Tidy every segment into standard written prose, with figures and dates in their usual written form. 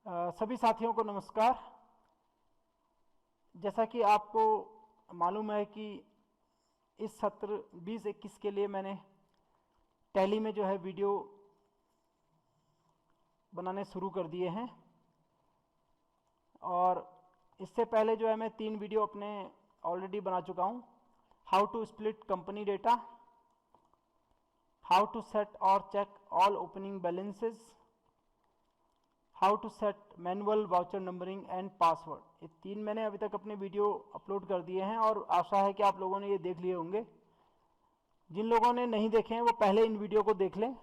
सभी साथियों को नमस्कार। जैसा कि आपको मालूम है कि इस सत्र 20-21 के लिए मैंने टैली में जो है वीडियो बनाने शुरू कर दिए हैं, और इससे पहले जो है मैं 3 वीडियो अपने ऑलरेडी बना चुका हूं। How to split company data, how to set और check all opening balances, how to set manual voucher numbering and password. ये 3 मैंने अभी तक अपने वीडियो अपलोड कर दिए हैं और आशा है कि आप लोगों ने ये देख लिए होंगे। जिन लोगों ने नहीं देखे हैं वो पहले इन वीडियो को देख लें।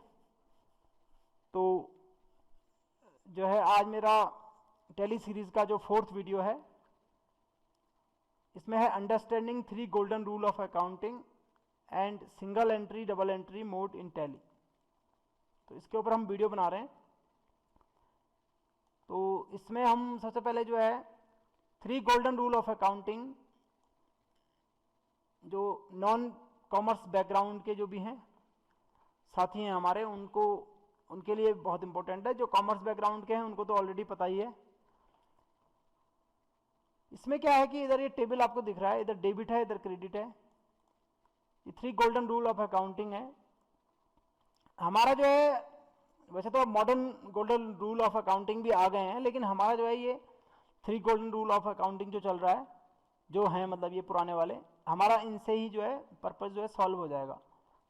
तो जो है आज मेरा टेली सीरीज का जो 4th वीडियो है, इसमें है understanding 3 golden rule of accounting and single entry double entry mode in tally. तो इसके ऊपर हम वीडियो बना रहे हैं। तो इसमें हम सबसे पहले जो है 3 गोल्डन रूल ऑफ अकाउंटिंग, जो नॉन कॉमर्स बैकग्राउंड के जो भी हैं साथी हैं हमारे, उनके लिए बहुत इंपॉर्टेंट है। जो कॉमर्स बैकग्राउंड के हैं उनको तो ऑलरेडी पता ही है। इसमें क्या है कि इधर ये टेबल आपको दिख रहा है, इधर डेबिट है इधर क्रेडिट है। ये 3 गोल्डन रूल ऑफ अकाउंटिंग है हमारा। जो है वैसे तो modern golden rule of accounting भी आ गए हैं, लेकिन हमारा जो है ये 3 गोल्डन रूल ऑफ अकाउंटिंग जो चल रहा है, जो है मतलब ये पुराने वाले, हमारा इनसे ही जो है पर्पस जो है सॉल्व हो जाएगा।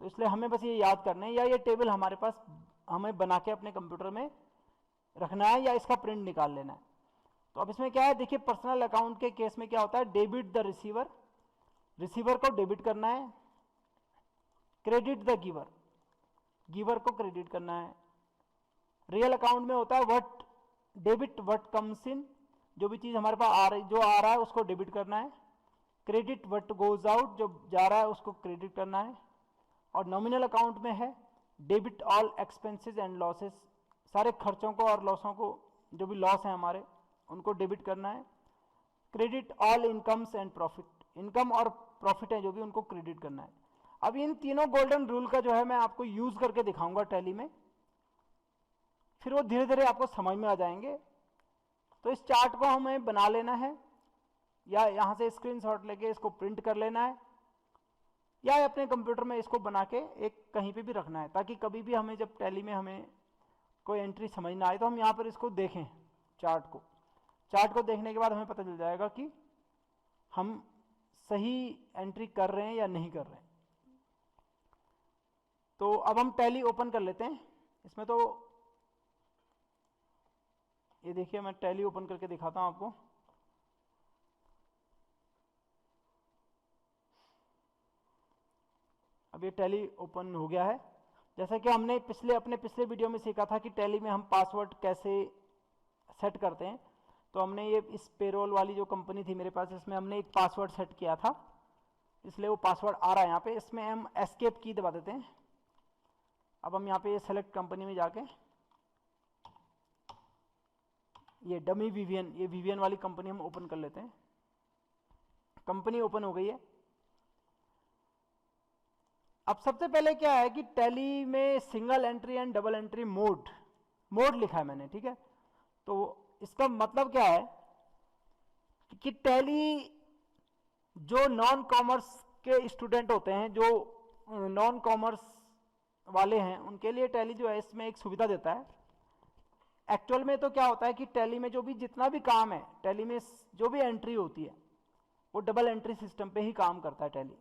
तो इसलिए हमें बस ये याद करना है, या ये टेबल हमारे पास हमें बना के अपने कंप्यूटर में रखना है, या इसका प्रिंट निकाल लेना है। तो अब इसमें क्या है, देखिए पर्सनल अकाउंट के केस में क्या होता है, डेबिट द रिसीवर, रिसीवर को डेबिट करना है। क्रेडिट द गिवर, गिवर को क्रेडिट करना है। रियल अकाउंट में होता है what debit what comes in, जो भी चीज हमारे पास जो आ रहा है उसको डेबिट करना है। क्रेडिट व्हाट गोज आउट, जो जा रहा है उसको क्रेडिट करना है। और नॉमिनल अकाउंट में है debit all expenses and losses, सारे खर्चों को और लॉसों को, जो भी लॉस है हमारे उनको डेबिट करना है। Credit all incomes and profit, income और प्रॉफिट है जो भी उनको क्रेडिट करना है। अब इन तीनों गोल्डन रूल का जो है मैं आपको यूज करके दिखाऊंगा टैली में, फिर वो धीरे धीरे आपको समझ में आ जाएंगे। तो इस चार्ट को हमें बना लेना है, या यहां से स्क्रीनशॉट लेके इसको प्रिंट कर लेना है, या अपने कंप्यूटर में इसको बना के एक कहीं पे भी रखना है, ताकि कभी भी हमें जब टैली में हमें कोई एंट्री समझ ना आए तो हम यहां पर इसको देखें चार्ट को देखने के बाद हमें पता चल जाएगा कि हम सही एंट्री कर रहे हैं या नहीं कर रहे हैं। तो अब हम टैली ओपन कर लेते हैं। इसमें तो ये देखिए मैं टैली ओपन करके दिखाता हूं आपको। अब ये टैली ओपन हो गया है। जैसा कि हमने अपने पिछले वीडियो में सीखा था कि टैली में हम पासवर्ड कैसे सेट करते हैं। तो हमने ये इस पेरोल वाली जो कंपनी थी मेरे पास, इसमें हमने एक पासवर्ड सेट किया था, इसलिए वो पासवर्ड आ रहा है यहाँ पे। इसमें हम एस्केप की दबा देते हैं। अब हम यहाँ पे ये सेलेक्ट कंपनी में जाके ये डमी विवियन, ये विवियन वाली कंपनी हम ओपन कर लेते हैं। कंपनी ओपन हो गई है। अब सबसे पहले क्या है कि टैली में single entry and double entry mode लिखा है मैंने, ठीक है। तो इसका मतलब क्या है कि टैली जो नॉन कॉमर्स के स्टूडेंट होते हैं, जो नॉन कॉमर्स वाले हैं, उनके लिए टैली जो है इसमें एक सुविधा देता है। एक्चुअल में तो क्या होता है कि टैली में जो भी जितना भी काम है, टैली में जो भी एंट्री होती है वो डबल एंट्री सिस्टम पे ही काम करता है टैली।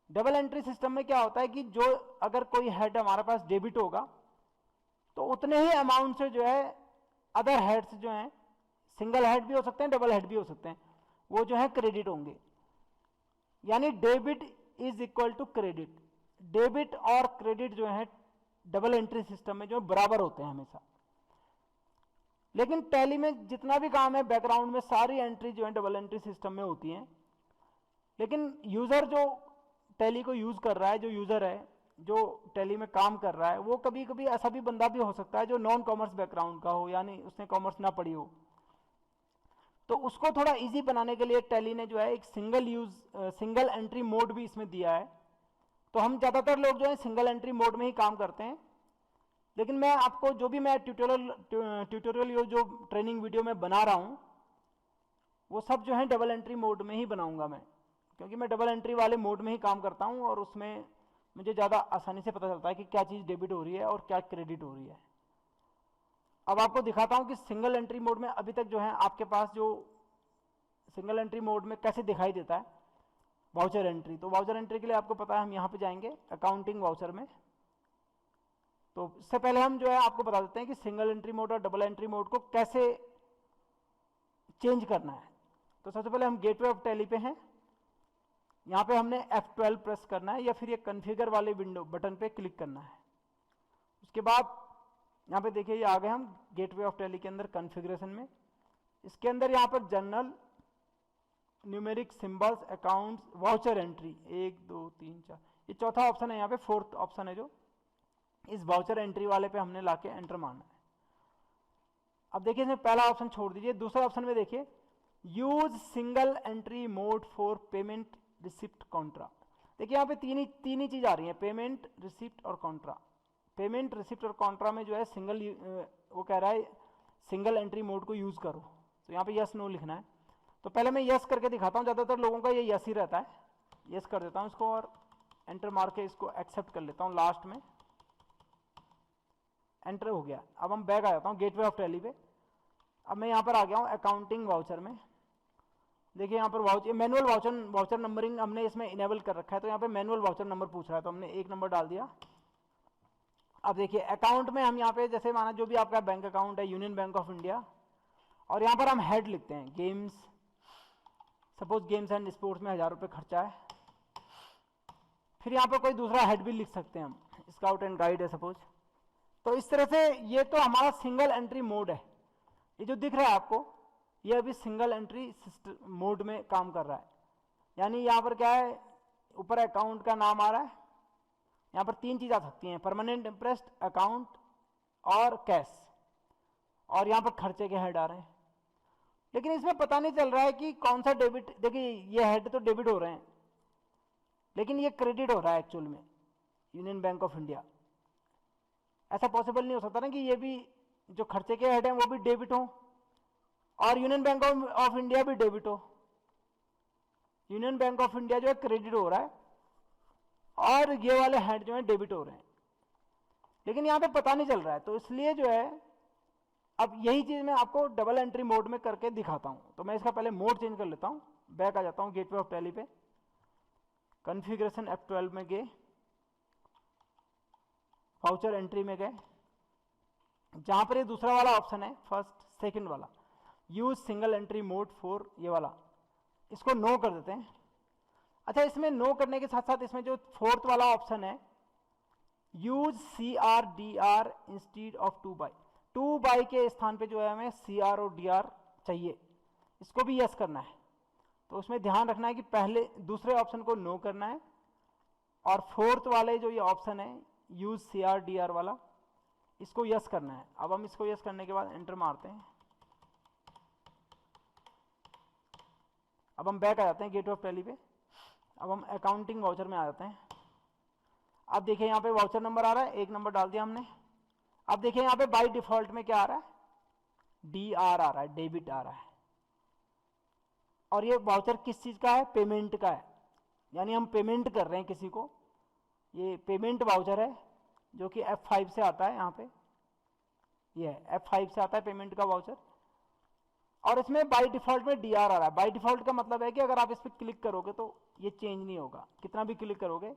डबल एंट्री सिस्टम में क्या होता है कि जो अगर कोई हेड हमारे पास डेबिट होगा तो उतने ही अमाउंट से जो है अदर हेड्स जो हैं, सिंगल हेड भी हो सकते हैं डबल हेड भी हो सकते हैं, वो जो है क्रेडिट होंगे। यानी debit is equal to credit. Debit और क्रेडिट जो है डबल एंट्री सिस्टम में जो बराबर होते हैं हमेशा। लेकिन टैली में जितना भी काम है बैकग्राउंड में सारी एंट्री जो है डबल एंट्री सिस्टम में होती हैं। लेकिन यूजर जो टैली को यूज कर रहा है, जो यूजर है जो टैली में काम कर रहा है, वो कभी कभी ऐसा भी बंदा भी हो सकता है जो नॉन कॉमर्स बैकग्राउंड का हो, यानी उसने कॉमर्स ना पढ़ी हो। तो उसको थोड़ा इजी बनाने के लिए टैली ने जो है एक सिंगल एंट्री मोड भी इसमें दिया है। तो हम ज्यादातर लोग जो है सिंगल एंट्री मोड में ही काम करते हैं। लेकिन मैं आपको जो भी मैं ट्यूटोरियल जो ट्रेनिंग वीडियो में बना रहा हूँ वो सब जो है डबल एंट्री मोड में ही बनाऊंगा मैं, क्योंकि मैं डबल एंट्री वाले मोड में ही काम करता हूँ और उसमें मुझे ज़्यादा आसानी से पता चलता है कि क्या चीज़ डेबिट हो रही है और क्या क्रेडिट हो रही है। अब आपको दिखाता हूँ कि सिंगल एंट्री मोड में अभी तक जो है आपके पास जो सिंगल एंट्री मोड में कैसे दिखाई देता है वाउचर एंट्री। तो वाउचर एंट्री के लिए आपको पता है हम यहाँ पे जाएंगे अकाउंटिंग वाउचर में। तो इससे पहले हम जो है आपको बता देते हैं कि सिंगल एंट्री मोड और डबल एंट्री मोड को कैसे चेंज करना है। तो सबसे पहले हम गेटवे ऑफ टैली पे हैं, यहाँ पे हमने F12 प्रेस करना है या फिर ये कॉन्फ़िगर वाले विंडो बटन पे क्लिक करना है। उसके बाद यहाँ पे देखिए ये आ गए हम गेटवे ऑफ टैली के अंदर कॉन्फ़िगरेशन में। इसके अंदर यहाँ पर general, numeric, symbols, accounts, voucher entry 1 2 3 4 ये चौथा ऑप्शन है, यहाँ पे फोर्थ ऑप्शन है जो इस वाउचर एंट्री वाले पे हमने लाके एंटर मारना है। अब देखिए इसमें पहला ऑप्शन छोड़ दीजिए, दूसरा ऑप्शन में देखिए use single entry mode for payment receipt Contra. देखिए यहाँ पे तीन ही चीज आ रही है, पेमेंट, रिसिप्ट और कॉन्ट्रा। पेमेंट, रिसिप्ट और कॉन्ट्रा में जो है वो कह रहा है सिंगल एंट्री मोड को यूज करो। तो यहाँ पे यस नो लिखना है। तो पहले मैं यस करके दिखाता हूँ, ज़्यादातर लोगों का ये यस ही रहता है। यस कर देता हूँ इसको और एंटर मार के इसको एक्सेप्ट कर लेता हूँ। लास्ट में एंटर हो गया। अब हम बैक आ जाता हूँ गेटवे ऑफ टैली पे। अब मैं यहाँ पर आ गया हूँ अकाउंटिंग वाउचर में। देखिए यहाँ पर मैनुअल वाउचर नंबरिंग हमने इसमें इनेबल कर रखा है, तो यहाँ पे मैनुअल वाउचर नंबर पूछ रहा है, तो हमने 1 नंबर डाल दिया। अब देखिए अकाउंट में हम यहाँ पे जैसे माना जो भी आपका बैंक अकाउंट है यूनियन बैंक ऑफ इंडिया, और यहाँ पर हम हेड लिखते हैं games. Suppose games and sports में 1000 रुपये खर्चा है। फिर यहाँ पर कोई दूसरा हेड भी लिख सकते हैं हम, स्काउट एंड गाइड है सपोज। तो इस तरह से ये तो हमारा सिंगल एंट्री मोड है। ये जो दिख रहा है आपको ये अभी सिंगल एंट्री मोड में काम कर रहा है। यानी यहाँ पर क्या है, ऊपर अकाउंट का नाम आ रहा है, यहाँ पर 3 चीज आ सकती हैं, परमानेंट इंटरेस्ट, अकाउंट और कैश, और यहाँ पर खर्चे के हेड आ रहे हैं। लेकिन इसमें पता नहीं चल रहा है कि कौन सा डेबिट। देखिए ये हेड तो डेबिट हो रहे हैं लेकिन ये क्रेडिट हो रहा है एक्चुअल में यूनियन बैंक ऑफ इंडिया। ऐसा पॉसिबल नहीं हो सकता ना कि ये भी जो खर्चे के हेड हैं वो भी डेबिट हो और यूनियन बैंक ऑफ इंडिया भी डेबिट हो। यूनियन बैंक ऑफ इंडिया जो है क्रेडिट हो रहा है और ये वाले हेड जो है डेबिट हो रहे हैं, लेकिन यहाँ पे पता नहीं चल रहा है। तो इसलिए जो है अब यही चीज मैं आपको डबल एंट्री मोड में करके दिखाता हूँ। तो मैं इसका पहले मोड चेंज कर लेता हूँ, बैक आ जाता हूँ गेटवे ऑफ टैली पे, कॉन्फ़िगरेशन F12 में गए, वाउचर एंट्री में गए, जहां पर ये दूसरा वाला ऑप्शन है फर्स्ट सेकंड वाला use single entry mode for, ये वाला इसको नो कर देते हैं। अच्छा, इसमें नो करने के साथ साथ इसमें जो फोर्थ वाला ऑप्शन है use CR/DR instead of 2 by के स्थान पे जो है हमें CR और DR चाहिए, इसको भी यस करना है। तो उसमें ध्यान रखना है कि पहले दूसरे ऑप्शन को नो करना है और फोर्थ वाले जो ये ऑप्शन है यूज CR/DR वाला इसको यस करना है। अब हम इसको यस करने के बाद एंटर मारते हैं। अब हम बैक आ जाते हैं गेटवे ऑफ टैली पे। अब हम अकाउंटिंग वाउचर में आ जाते हैं। अब देखिए यहाँ पे वाउचर नंबर आ रहा है, 1 नंबर डाल दिया हमने। अब देखिए यहाँ पे बाय डिफॉल्ट में क्या आ रहा है, DR आ रहा है, डेबिट आ रहा है। और ये वाउचर किस चीज का है, पेमेंट का है, यानी हम पेमेंट कर रहे हैं किसी को। ये पेमेंट वाउचर है जो कि F5 से आता है, यहाँ पे ये F5 से आता है पेमेंट का वाउचर। और इसमें बाय डिफॉल्ट में DR आ रहा है। बाय डिफॉल्ट का मतलब है कि अगर आप इस पर क्लिक करोगे तो ये चेंज नहीं होगा, कितना भी क्लिक करोगे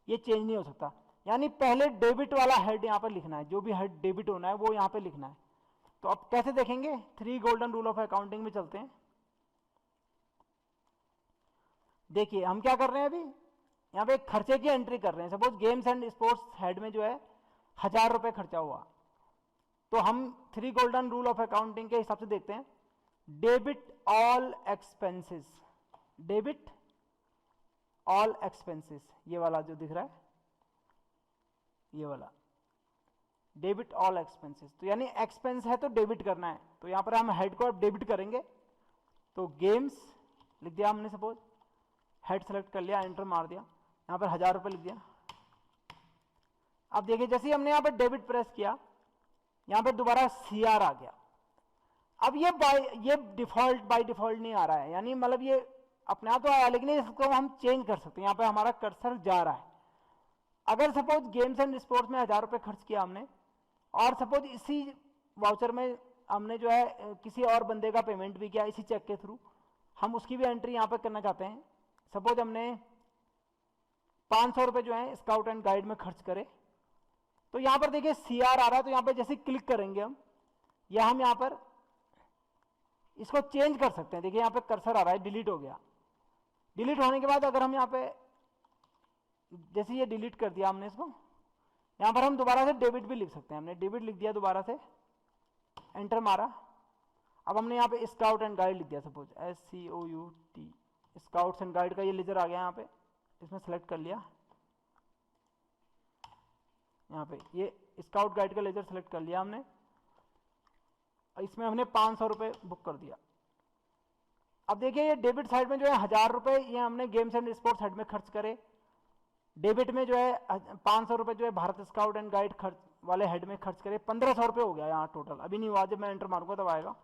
ये चेंज नहीं हो सकता। यानी पहले डेबिट वाला हेड यहाँ पर लिखना है, जो भी हेड डेबिट होना है वो यहाँ पे लिखना है। तो अब कैसे देखेंगे, 3 गोल्डन रूल ऑफ अकाउंटिंग में चलते हैं। देखिए हम क्या कर रहे हैं, अभी यहाँ पे खर्चे की एंट्री कर रहे हैं। Suppose games and sports head में जो है 1000 रुपये खर्चा हुआ, तो हम 3 गोल्डन रूल ऑफ अकाउंटिंग के हिसाब से देखते हैं, debit all expenses, debit all expenses, ये वाला जो दिख रहा है ये वाला डेबिट ऑल एक्सपेंसेस। तो यानी एक्सपेंस है तो डेबिट करना है, तो यहां पर हम हेड को अब डेबिट करेंगे। तो गेम्स लिख दिया हमने, सपोज हेड सेलेक्ट कर लिया, एंटर मार दिया, यहां पर 1000 रुपये लिख दिया। अब देखिए जैसे ही हमने यहाँ पे डेबिट प्रेस किया, यहाँ पे दोबारा सीआर आ गया। अब ये डिफॉल्ट बाय डिफॉल्ट नहीं आ रहा है, यानी मतलब ये अपने आप तो आया, लेकिन इसको हम चेंज कर सकते हैं। यहाँ पे हमारा कर्सर जा रहा है। अगर सपोज गेम्स एंड स्पोर्ट्स में 1000 रुपये खर्च किया हमने, और सपोज इसी वाउचर में हमने जो है किसी और बंदे का पेमेंट भी किया इसी चेक के थ्रू, हम उसकी भी एंट्री यहाँ पे करना चाहते हैं। सपोज हमने 500 रुपये जो है स्काउट एंड गाइड में खर्च करे, तो यहाँ पर देखिए सीआर आ रहा है, तो यहाँ पे जैसे क्लिक करेंगे हम, या हम यहाँ पर इसको चेंज कर सकते हैं। देखिए यहाँ पे कर्सर आ रहा है, डिलीट हो गया। डिलीट होने के बाद अगर हम यहाँ पे जैसे ये डिलीट कर दिया हमने इसको, यहाँ पर हम दोबारा से डेबिट भी लिख सकते हैं। हमने डेबिट लिख दिया, दोबारा से एंटर मारा। अब हमने यहाँ पे स्काउट एंड गाइड लिख दिया, suppose SCOUT, scouts and guide का ये लेजर आ गया यहाँ पे, इसमें सेलेक्ट कर लिया। यहाँ पे ये स्काउट गाइड का लेजर सेलेक्ट कर लिया हमने, इसमें हमने 500 रुपये बुक कर दिया। अब देखिए ये डेबिट साइड में जो है 1000 रुपये ये हमने गेम्स एंड स्पोर्ट्स साइड में खर्च करे, डेबिट में जो है 500 रुपये जो है भारत स्काउट एंड गाइड खर्च वाले हेड में खर्च करे। 1500 रुपये हो गया यहाँ टोटल, अभी नहीं हुआ, जब मैं एंटर मारूंगा तब आएगा।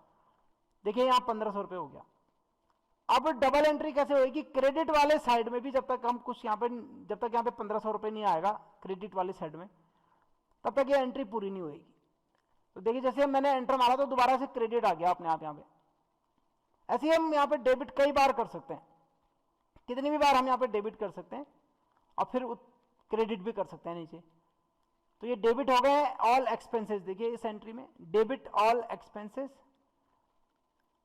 देखिए यहाँ 1500 रुपये हो गया। अब डबल एंट्री कैसे होगी? क्रेडिट वाले साइड में भी जब तक हम कुछ यहाँ पे, जब तक यहाँ पे 1500 रुपये नहीं आएगा क्रेडिट वाले साइड में, तब तक ये एंट्री पूरी नहीं होगी। तो देखिए जैसे मैंने एंटर मारा तो दोबारा से क्रेडिट आ गया अपने आप यहाँ पे। ऐसे ही हम यहाँ पे डेबिट कई बार कर सकते हैं, कितनी भी बार हम यहाँ पे डेबिट कर सकते हैं, और फिर क्रेडिट भी कर सकते हैं नीचे। तो ये डेबिट हो गए ऑल एक्सपेंसेस। देखिए इस एंट्री में डेबिट ऑल एक्सपेंसेस।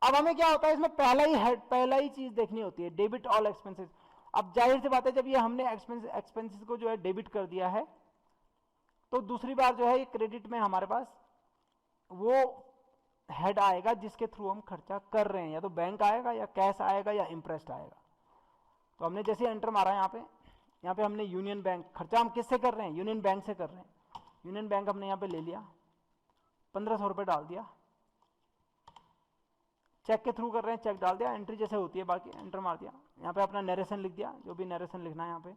अब हमें क्या होता है, इसमें पहला ही चीज देखनी होती है, डेबिट ऑल एक्सपेंसेस। अब जाहिर सी बात है, जब ये हमने एक्सपेंसेस को जो है डेबिट कर दिया है, तो दूसरी बार जो है ये क्रेडिट में हमारे पास वो हेड आएगा जिसके थ्रू हम खर्चा कर रहे हैं, या तो बैंक आएगा, या कैश आएगा, या इंटरेस्ट आएगा। तो हमने जैसे एंटर मारा यहाँ पे हमने यूनियन बैंक, खर्चा हम किससे कर रहे हैं? यूनियन बैंक से कर रहे हैं। यूनियन बैंक हमने यहाँ पे ले लिया, 1500 रुपये डाल दिया। चेक के थ्रू कर रहे हैं, चेक डाल दिया, एंट्री जैसे होती है बाकी, एंटर मार दिया। यहाँ पे अपना नरेशन लिख दिया, जो भी नरेशन लिखना है यहाँ पे।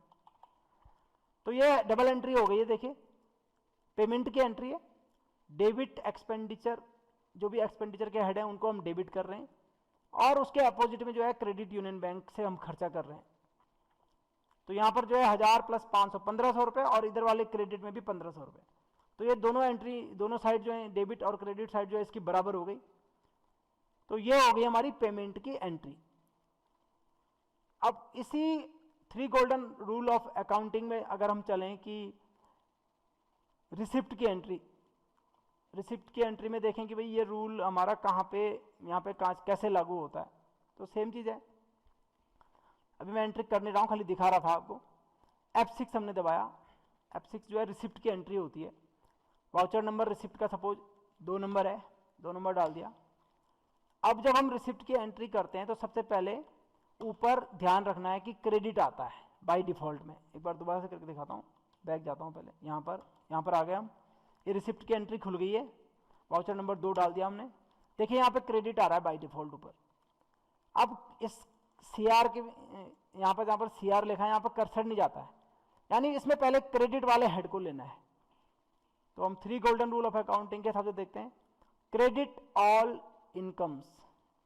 तो ये डबल एंट्री हो गई है। देखिए पेमेंट की एंट्री है, डेबिट एक्सपेंडिचर, जो भी एक्सपेंडिचर के हेड है उनको हम डेबिट कर रहे हैं, और उसके अपोजिट में जो है क्रेडिट यूनियन बैंक से हम खर्चा कर रहे हैं। तो यहाँ पर जो है 1000 प्लस 500 1500 रुपये, और इधर वाले क्रेडिट में भी 1500 रुपये। तो ये दोनों एंट्री, दोनों साइड जो है डेबिट और क्रेडिट साइड जो है इसकी बराबर हो गई। तो ये हो गई हमारी पेमेंट की एंट्री। अब इसी 3 गोल्डन रूल ऑफ अकाउंटिंग में अगर हम चलें कि रिसिप्ट की एंट्री, रिसिप्ट की एंट्री में देखें कि भाई ये रूल हमारा कहाँ पे, यहाँ पे कैसे लागू होता है। तो सेम चीज़ है, अभी मैं एंट्री कर नहीं रहा हूँ, खाली दिखा रहा था आपको। F6 हमने दबाया, F6 जो है रिसिप्ट की एंट्री होती है। वाउचर नंबर रिसिप्ट का सपोज 2 नंबर है, 2 नंबर डाल दिया। अब जब हम रिसिप्ट की एंट्री करते हैं तो सबसे पहले ऊपर ध्यान रखना है कि क्रेडिट आता है बाय डिफॉल्ट में। एक बार दोबारा से करके दिखाता हूँ, बैक जाता हूँ पहले, यहाँ पर आ गए हम, ये रिसिप्ट की एंट्री खुल गई है। वाउचर नंबर 2 डाल दिया हमने, देखिए यहाँ पे क्रेडिट आ रहा है बाय डिफॉल्ट ऊपर। अब इस सीआर के यहाँ पर जहाँ पर सीआर लिखा है यहाँ पर कर्सर नहीं जाता है, यानी इसमें पहले क्रेडिट वाले हेड को लेना है। तो हम 3 गोल्डन रूल ऑफ अकाउंटिंग के हिसाब से देखते हैं, credit all incomes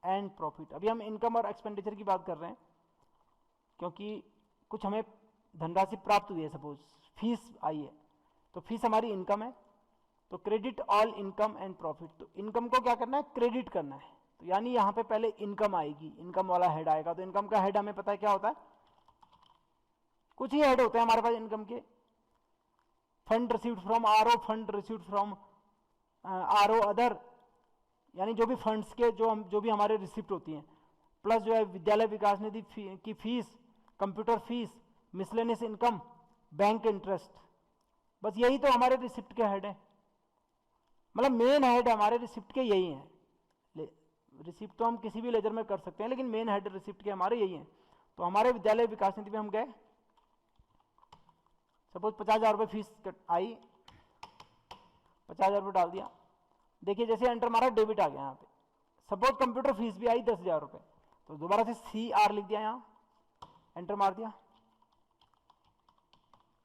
and profit. अभी हम इनकम और एक्सपेंडिचर की बात कर रहे हैं, क्योंकि कुछ हमें धनराशि प्राप्त हुई है, सपोज फीस आई है, तो फीस हमारी इनकम है। तो credit all income and profit, तो इनकम को क्या करना है? क्रेडिट करना है। तो यानी यहाँ पे पहले इनकम आएगी, इनकम वाला हेड आएगा। तो इनकम का हेड हमें पता है क्या होता है, कुछ ही हेड होते हैं हमारे पास इनकम के। Fund received from RO, fund received from RO other, यानी जो भी फंड्स के जो भी हमारे रिसिप्ट होती हैं, प्लस जो है विद्यालय विकास निधि की fees, computer fees, miscellaneous income, bank interest, बस यही तो हमारे रिसिप्ट के हेड हैं। मतलब मेन हेड हमारे रिसिप्ट के यही हैं। रिसिप्ट तो हम किसी भी लेजर में कर सकते हैं, लेकिन मेन हेड रिसिप्ट के हमारे यही हैं। तो हमारे विद्यालय विकास निधि में हम गए, सपोज 50,000 रुपये फीस आई, 50,000 रुपये डाल दिया। देखिए जैसे एंटर मारा डेबिट आ गया यहाँ पे। सपोज कंप्यूटर फीस भी आई 10,000 रुपये, तो दोबारा से CR लिख दिया, यहाँ एंटर मार दिया,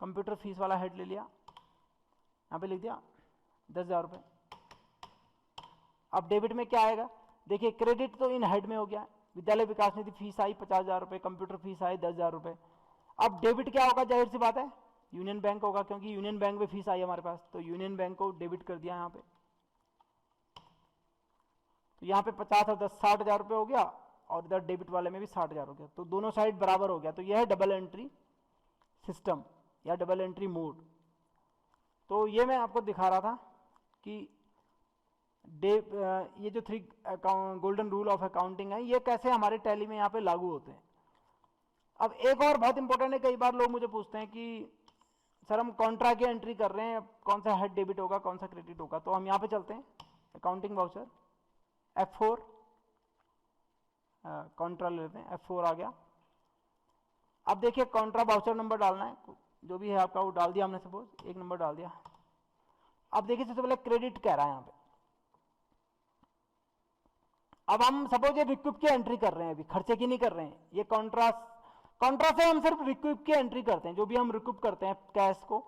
कंप्यूटर फीस वाला हेड ले लिया। यहाँ पे लिख दिया 10,000 रुपये। अब डेबिट में क्या आएगा, देखिए क्रेडिट तो इन हेड में हो गया, विद्यालय विकास निधि फीस आई 50,000 रुपये, कंप्यूटर फीस आई 10,000 रुपये। अब डेबिट क्या होगा, जाहिर सी बात है यूनियन बैंक होगा, क्योंकि यूनियन बैंक में फीस आई हमारे पास, तो यूनियन बैंक को डेबिट कर दिया यहाँ पे। तो यहाँ पे 50 और 10 60,000 रुपये हो गया, और इधर डेबिट वाले में भी 60,000 हो गया, तो दोनों साइड बराबर हो गया। तो यह है डबल एंट्री सिस्टम या डबल एंट्री मोड। तो ये मैं आपको दिखा रहा था कि ये जो 3 गोल्डन रूल ऑफ अकाउंटिंग है, ये कैसे हमारे टैली में यहाँ पे लागू होते हैं। अब एक और बहुत इंपॉर्टेंट है, कई बार लोग मुझे पूछते हैं कि सर हम कॉन्ट्रा की एंट्री कर रहे हैं, कौन सा हेड डेबिट होगा कौन सा क्रेडिट होगा। तो हम यहाँ पे चलते हैं, अकाउंटिंग वाउचर F4, कॉन्ट्रा लेते हैं, F4 आ गया। अब देखिए कॉन्ट्रा वाउचर नंबर डालना है, जो भी है आपका वो डाल दिया हमने, सपोज 1 नंबर डाल दिया। अब देखिए सबसे पहले क्रेडिट कह रहा है यहाँ पे। अब हम सपोज ये रिक्विप की एंट्री कर रहे हैं, अभी खर्चे की नहीं कर रहे हैं, ये कॉन्ट्रा से हम सिर्फ रिक्विप की एंट्री करते हैं। जो भी हम रिक्विप करते हैं कैश को,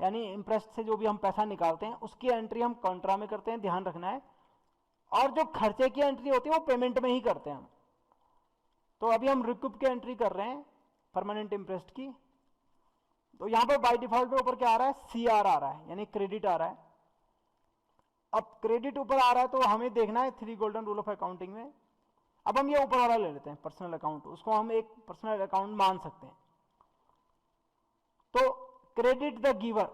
यानी इंटरेस्ट से जो भी हम पैसा निकालते हैं, उसकी एंट्री हम कॉन्ट्रा में करते हैं, ध्यान रखना है। और जो खर्चे की एंट्री होती है वो पेमेंट में ही करते हैं हम। तो अभी हम रिक्विप की एंट्री कर रहे हैं परमानेंट इंटरेस्ट की। तो यहां पर बाय डिफॉल्ट में ऊपर क्या आ रहा है, CR आ रहा है, यानी क्रेडिट आ रहा है। अब क्रेडिट ऊपर आ रहा है तो हमें देखना है 3 गोल्डन रूल ऑफ अकाउंटिंग में। अब हम ये ऊपर वाला ले लेते हैं, पर्सनल अकाउंट, उसको हम एक पर्सनल अकाउंट मान सकते हैं। तो क्रेडिट द गिवर,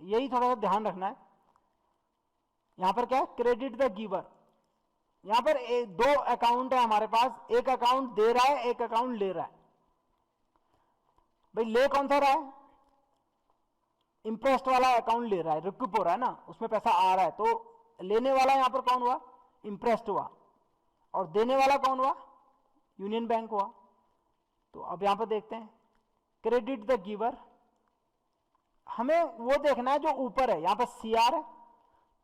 यही थोड़ा सा ध्यान रखना है। यहां पर क्या है, क्रेडिट द गिवर। यहां पर 2 अकाउंट है हमारे पास, एक अकाउंट दे रहा है, एक अकाउंट ले रहा है। भाई ले कौन सा रहा है, इंटरेस्ट वाला अकाउंट ले रहा है, रिक्यूप हो रहा है ना, उसमें पैसा आ रहा है। तो लेने वाला यहां पर कौन हुआ, इंटरेस्ट हुआ, और देने वाला कौन हुआ, यूनियन बैंक हुआ। तो अब यहां पर देखते हैं क्रेडिट द गिवर, हमें वो देखना है जो ऊपर है, यहां पर CR है,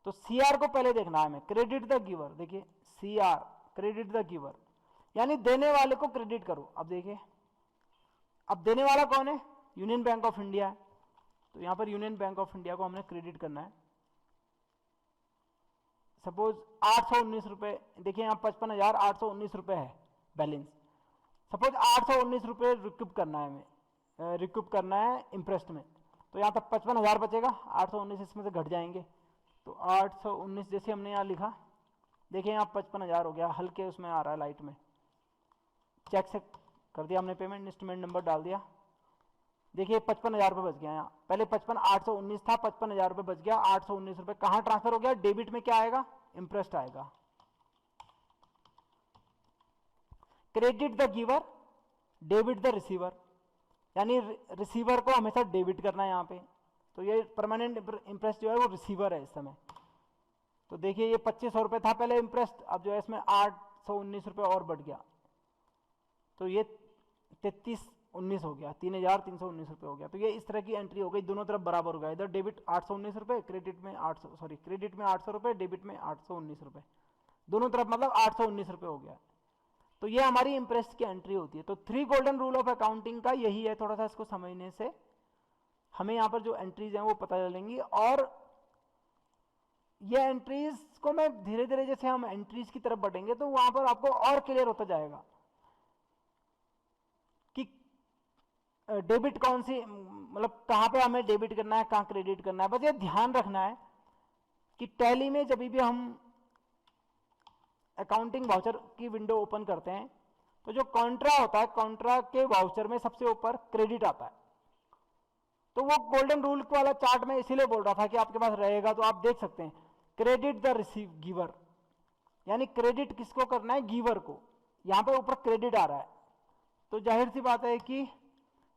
तो CR को पहले देखना है हमें। क्रेडिट द गिवर, देखिए CR क्रेडिट द गिवर, यानी देने वाले को क्रेडिट करो। अब देखिए, अब देने वाला कौन है, यूनियन बैंक ऑफ इंडिया है, तो यहां पर यूनियन बैंक ऑफ इंडिया को हमने क्रेडिट करना है। सपोज 819 रुपए, देखिए यहां 55,819 रुपए है बैलेंस। सपोज 819 रुपए रिक्यूप करना है हमें, रिक्यूप करना है इंटरेस्ट में। तो यहां तक 55,000 बचेगा, 819 इसमें से घट जाएंगे, तो 819 जैसे हमने यहाँ लिखा, देखिए यहाँ 55,000 हो गया, हल्के उसमें आ रहा है लाइट में। चेक से कर दिया हमने पेमेंट, इंस्ट्रूमेंट नंबर डाल दिया, देखिए 55,000 रुपये बच गया। यहाँ पहले 55,819 था, 55,000 रुपये बच गया। 819 रुपये कहाँ ट्रांसफर हो गया, डेबिट में क्या आएगा, इंटरेस्ट आएगा। Credit the giver, debit the receiver, यानी रिसीवर को हमेशा डेबिट करना है यहाँ पे। तो ये परमानेंट इंटरेस्ट जो है वो रिसीवर है इस समय। तो देखिए ये 2500 रुपये था पहले इंटरेस्ट, अब जो है इसमें 819 रुपये और बढ़ गया, तो ये 3319 हो गया, 3,319 रुपये हो गया। तो ये इस तरह की एंट्री हो गई, दोनों तरफ बराबर हो गया। इधर डेबिट 819 रुपये, क्रेडिट में 800 रुपये, डेबिट में 819 रुपये, दोनों तरफ मतलब 819 रुपये हो गया। तो ये हमारी इंटरेस्ट की एंट्री होती है। तो 3 गोल्डन रूल ऑफ अकाउंटिंग का यही है, थोड़ा सा इसको समझने से हमें यहाँ पर जो एंट्रीज हैं वो पता चलेंगी। और ये एंट्रीज को मैं धीरे धीरे जैसे हम एंट्रीज की तरफ बढ़ेंगे तो वहां पर आपको और क्लियर होता जाएगा कि डेबिट कौन सी, मतलब कहां पे हमें डेबिट करना है, कहां क्रेडिट करना है। बस ये ध्यान रखना है कि टैली में जब भी हम अकाउंटिंग वाउचर की विंडो ओपन करते हैं तो जो कॉन्ट्रा होता है, कॉन्ट्रा के वाउचर में सबसे ऊपर क्रेडिट आता है। तो वो गोल्डन रूल वाला चार्ट में इसीलिए बोल रहा था कि आपके पास रहेगा, तो आप देख सकते हैं क्रेडिट द रिसीव गिवर, यानी क्रेडिट किसको करना है, गिवर को। यहां पर ऊपर क्रेडिट आ रहा है, तो जाहिर सी बात है कि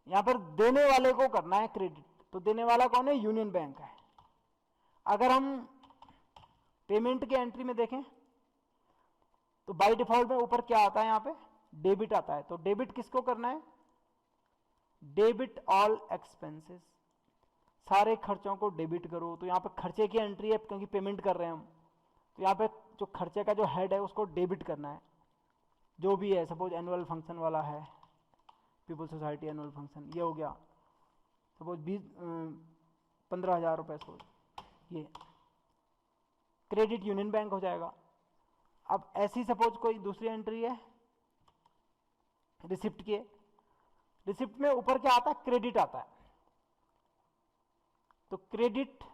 यहां पर देने वाले को करना है क्रेडिट। तो देने वाला कौन है, यूनियन बैंक है। अगर हम पेमेंट की एंट्री में देखें तो बाय डिफॉल्ट में ऊपर क्या आता है, यहां पे डेबिट आता है। तो डेबिट किसको करना है, डेबिट ऑल एक्सपेंसेस, सारे खर्चों को डेबिट करो। तो यहां पे खर्चे की एंट्री है क्योंकि पेमेंट कर रहे हैं हम, तो यहां पे जो खर्चे का जो हेड है उसको डेबिट करना है, जो भी है। सपोज एनुअल फंक्शन वाला है, पीपल सोसाइटी एनुअल फंक्शन, ये हो गया। सपोज 15,000 रुपये सोच, ये क्रेडिट यूनियन बैंक हो जाएगा। अब ऐसी सपोज कोई दूसरी एंट्री है रिसिप्ट की, रिसिप्ट में ऊपर क्या आता है, क्रेडिट आता है, तो क्रेडिट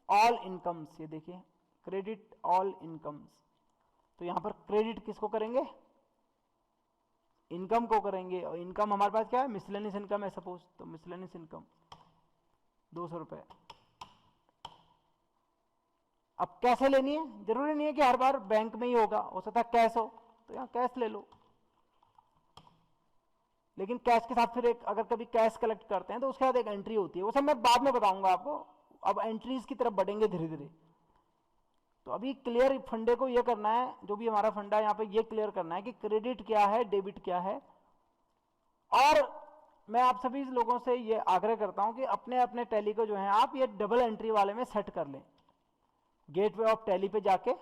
ऑल इनकम्स, ये देखिए क्रेडिट ऑल इनकम्स, तो यहां पर क्रेडिट किसको करेंगे, इनकम को करेंगे, और इनकम हमारे पास क्या है, मिसलेनियस इनकम है सपोज, तो मिसलेनियस इनकम 200 रुपए। अब कैसे लेनी है, जरूरी नहीं है कि हर बार बैंक में ही होगा, हो सकता है कैश हो, तो यहां कैश ले लो, लेकिन कैश के साथ फिर एक अगर कभी कैश कलेक्ट करते हैं तो उसके बाद एक एंट्री होती है, वो सब मैं बाद में बताऊंगा आपको, अब एंट्रीज की तरफ बढ़ेंगे धीरे धीरे। तो अभी क्लियर फंडे को ये करना है, जो भी हमारा फंडा है यहाँ पे ये क्लियर करना है कि क्रेडिट क्या है, डेबिट क्या है। और मैं आप सभी लोगों से ये आग्रह करता हूं कि अपने अपने टैली को जो है आप ये डबल एंट्री वाले में सेट कर लें। गेटवे ऑफ टैली पे जाके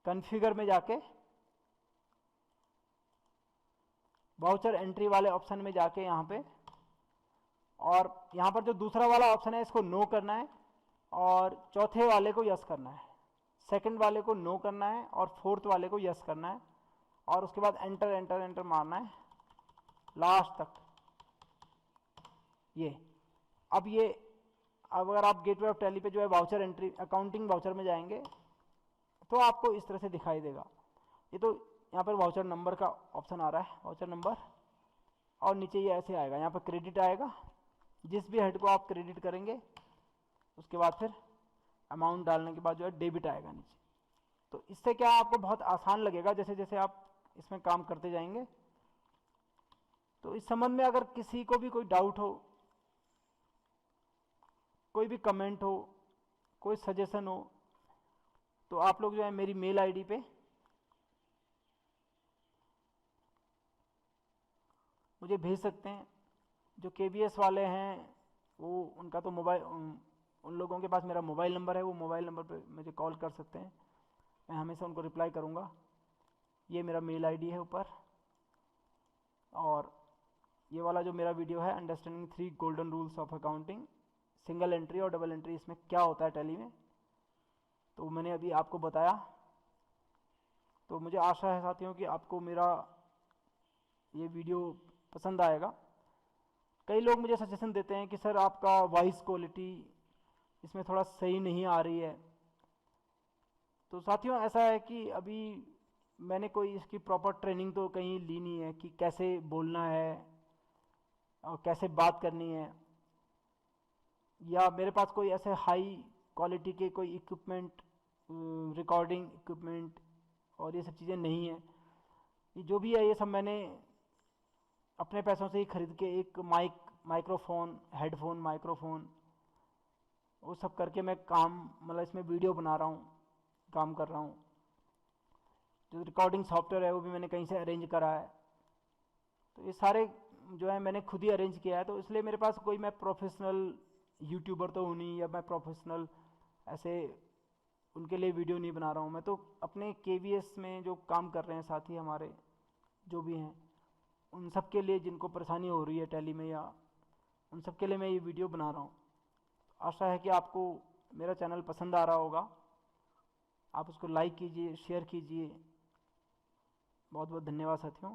कॉन्फ़िगर में जाके वाउचर एंट्री वाले ऑप्शन में जाके यहाँ पे, और यहाँ पर जो दूसरा वाला ऑप्शन है इसको नो करना है, और चौथे वाले को यस करना है, सेकंड वाले को नो करना है, और फोर्थ वाले को यस करना है, और उसके बाद एंटर एंटर एंटर मारना है लास्ट तक। ये अब ये अगर आप गेटवे ऑफ टैली पे जो है वाउचर एंट्री अकाउंटिंग वाउचर में जाएंगे तो आपको इस तरह से दिखाई देगा। ये तो यहाँ पर वाउचर नंबर का ऑप्शन आ रहा है, वाउचर नंबर, और नीचे ये ऐसे आएगा, यहाँ पर क्रेडिट आएगा, जिस भी हेड को आप क्रेडिट करेंगे उसके बाद फिर अमाउंट डालने के बाद जो है डेबिट आएगा नीचे। तो इससे क्या आपको बहुत आसान लगेगा जैसे जैसे आप इसमें काम करते जाएंगे। तो इस संबंध में अगर किसी को भी कोई डाउट हो, कोई भी कमेंट हो, कोई सजेशन हो, तो आप लोग जो है मेरी मेल आईडी पे मुझे भेज सकते हैं। जो केवीएस वाले हैं वो उनका तो मोबाइल, उन लोगों के पास मेरा मोबाइल नंबर है, वो मोबाइल नंबर पे मुझे कॉल कर सकते हैं, मैं हमेशा उनको रिप्लाई करूँगा। ये मेरा मेल आईडी है ऊपर, और ये वाला जो मेरा वीडियो है understanding 3 golden rules of accounting, single entry और डबल एंट्री इसमें क्या होता है टैली में, तो मैंने अभी आपको बताया। तो मुझे आशा है साथियों कि आपको मेरा ये वीडियो पसंद आएगा। कई लोग मुझे सजेशन देते हैं कि सर आपका वॉइस क्वालिटी इसमें थोड़ा सही नहीं आ रही है। तो साथियों ऐसा है कि अभी मैंने कोई इसकी प्रॉपर ट्रेनिंग तो कहीं ली नहीं है कि कैसे बोलना है और कैसे बात करनी है, या मेरे पास कोई ऐसे हाई क्वालिटी के कोई इक्विपमेंट, रिकॉर्डिंग इक्विपमेंट और ये सब चीज़ें नहीं है। ये जो भी है ये सब मैंने अपने पैसों से ही खरीद के, एक माइक्रोफोन, हेडफोन, माइक्रोफोन, वो सब करके मैं काम, मतलब इसमें वीडियो बना रहा हूँ, काम कर रहा हूँ। जो रिकॉर्डिंग सॉफ्टवेयर है वो भी मैंने कहीं से अरेंज करा है। तो ये सारे जो है मैंने खुद ही अरेंज किया है। तो इसलिए मेरे पास कोई, मैं प्रोफेशनल यूट्यूबर तो हूँ नहीं, या मैं प्रोफेशनल ऐसे उनके लिए वीडियो नहीं बना रहा हूँ। मैं तो अपने केवीएस में जो काम कर रहे हैं साथी हमारे जो भी हैं, उन सब के लिए जिनको परेशानी हो रही है टैली में, या उन सब के लिए मैं ये वीडियो बना रहा हूँ। आशा है कि आपको मेरा चैनल पसंद आ रहा होगा। आप उसको लाइक कीजिए, शेयर कीजिए। बहुत बहुत धन्यवाद साथियों।